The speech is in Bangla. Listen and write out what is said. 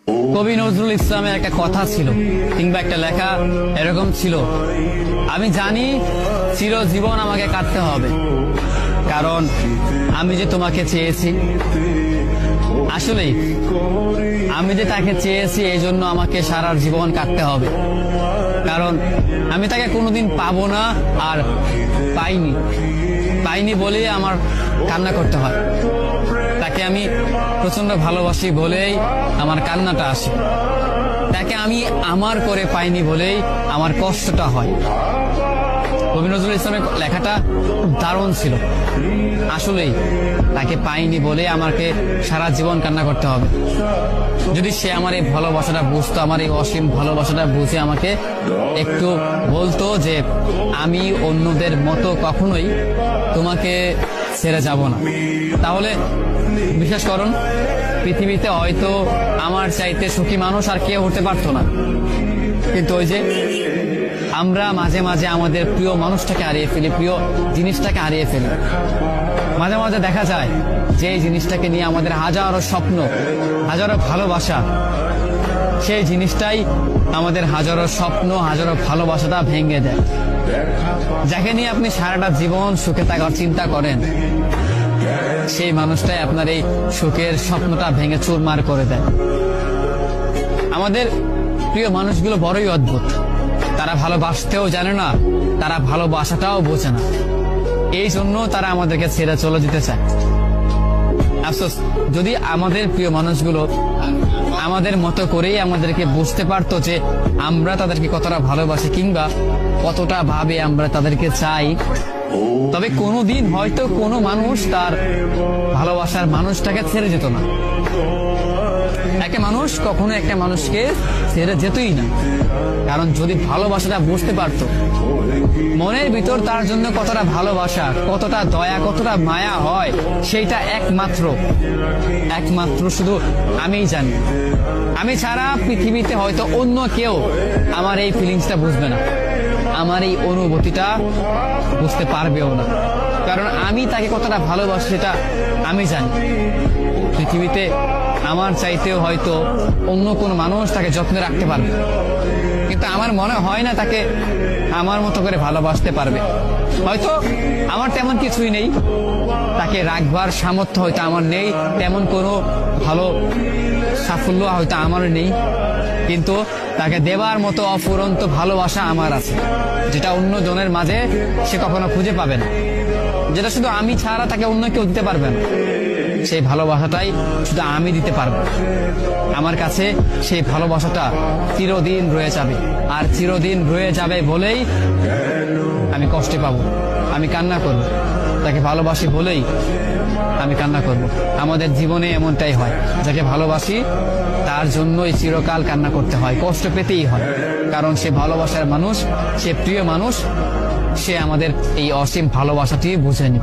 কবি নজরুল ইসলামের একটা কথা ছিল কিংবা একটা লেখা এরকম ছিল, আমি জানি চিরজীবন আমাকে কাটতে হবে, কারণ আমি যে তোমাকে চেয়েছি। আসলেই আমি যে তাকে চেয়েছি এই জন্য আমাকে সারা জীবন কাটতে হবে, কারণ আমি তাকে কোনোদিন পাবো না, আর পাইনি বলেই আমার কান্না করতে হয়। তাকে আমি প্রচন্ড ভালোবাসি বলেই আমার কান্নাটা আসে, তাকে আমি আমার করে পাইনি বলেই আমার কষ্টটা হয়। কবি নজরুল ইসলামের লেখাটা খুব দারুণ ছিল। আসলেই তাকে পাইনি বলে আমাকে সারা জীবন কান্না করতে হবে। যদি সে আমার এই ভালোবাসাটা বুঝতো, আমার এই অসীম ভালোবাসাটা বুঝে আমাকে একটু বলতো যে আমি অন্যদের মতো কখনোই তোমাকে ছেড়ে যাব না, তাহলে বিশ্বাস করুন পৃথিবীতে হয়তো আমার চাইতে সুখী মানুষ আর কেউ হতে পারতো না। কিন্তু ওই যে আমরা মাঝে মাঝে আমাদের প্রিয় মানুষটাকে হারিয়ে ফেলি, প্রিয় জিনিসটাকে হারিয়ে ফেলি। মাঝে মাঝে দেখা যায় যে এই জিনিসটাকে নিয়ে আমাদের হাজারো স্বপ্ন, হাজারো ভালোবাসা, সেই জিনিসটাই আমাদের হাজারো স্বপ্ন, হাজারো ভালোবাসাটা ভেঙে দেয়। যাকে নিয়ে আপনি সারাটা জীবন সুখে থাকার চিন্তা করেন, সেই মানুষটাই আপনার এই সুখের স্বপ্নটা ভেঙে চুরমার করে দেয়। আমাদের প্রিয় মানুষগুলো বড়ই অদ্ভুত, তারা ভালোবাসতেও জানে না, তারা ভালোবাসাটাও বোঝে না, এই জন্য তারা আমাদেরকে ছেড়ে চলে যেতে চায়। আফসোস, যদি আমাদের প্রিয় মানুষগুলো আমাদের মতো করেই আমাদেরকে বুঝতে পারতো যে আমরা তাদেরকে কতটা ভালোবাসি কিংবা কতটা ভাবে আমরা তাদেরকে চাই, তবে কোনোদিন হয়তো কোনো মানুষ তার ভালোবাসার মানুষটাকে ছেড়ে যেত না। একটা মানুষ কখনো একটা মানুষকে ছেড়ে যেতই না, কারণ যদি ভালোবাসাটা বুঝতে পারতো, মনের ভিতর তার জন্য কতটা ভালোবাসা, কতটা দয়া, কতটা মায়া হয়, সেইটা একমাত্র শুধু আমিই জানি। আমি ছাড়া পৃথিবীতে হয়তো অন্য কেউ আমার এই ফিলিংসটা বুঝবে না, আমার এই অনুভূতিটা বুঝতে পারবেও না, কারণ আমি তাকে কতটা ভালোবাসি সেটা আমি জানি। পৃথিবীতে আমার চাইতেও হয়তো অন্য কোনো মানুষ তাকে যত্নে রাখতে পারবে, কিন্তু আমার মনে হয় না তাকে আমার মতো করে ভালোবাসতে পারবে। হয়তো আমার তেমন কিছুই নেই, তাকে রাখবার সামর্থ্য হয়তো আমার নেই, তেমন কোনো ভালো সাফল্য হয়তো আমার নেই, কিন্তু তাকে দেবার মতো অফুরন্ত ভালোবাসা আমার আছে, যেটা অন্য জনের মাঝে সে কখনো খুঁজে পাবে না, যেটা শুধু আমি ছাড়া তাকে অন্য কেউ দিতে পারবে না। সেই ভালোবাসাটাই শুধু আমি দিতে পারবো। আমার কাছে সেই ভালোবাসাটা চিরদিন রয়ে যাবে, আর চিরদিন রয়ে যাবে বলেই আমি কষ্টে পাবো, আমি কান্না করব, তাকে ভালোবাসি বলেই আমি কান্না করব। আমাদের জীবনে এমনটাই হয়, যাকে ভালোবাসি তার জন্যই চিরকাল কান্না করতে হয়, কষ্ট পেতেই হয়, কারণ সে ভালোবাসার মানুষ, সে প্রিয় মানুষ, সে আমাদের এই অসীম ভালোবাসাটি বুঝেনি।